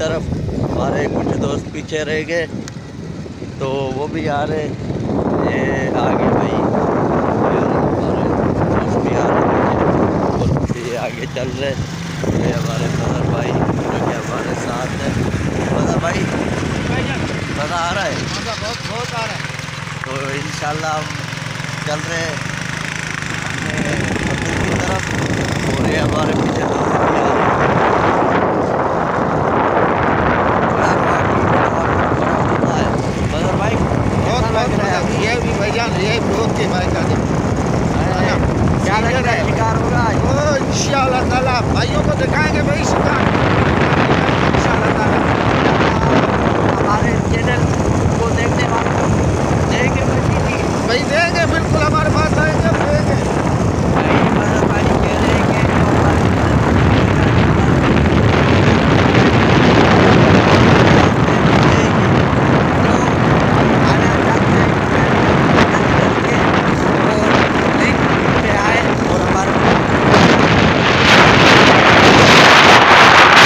तरफ। हमारे कुछ दोस्त पीछे रह गए तो वो भी आ रहे, ये आगे भाई हमारे दोस्त भी आ रहे और ये आगे चल रहे। ये हमारे सदर भाई जो कि हमारे साथ है। मज़ा भाई मज़ा आ रहा है, मज़ा बहुत आ रहा है। तो इंशाल्लाह हम चल रहे हैं अपने मंदिर की तरफ और ये हमारे पीछे दोस्त भी आ रहे हैं। भाई ये भी भाईजान ये बहुत के भाई का क्या लग रहा है, शिकार होगा आज? इंशाअल्लाह ताला भाइयों को दिखाएंगे भाई शिकार इंशाअल्लाह ताला। हमारे चैनल को देखने वालों को देंगे भाई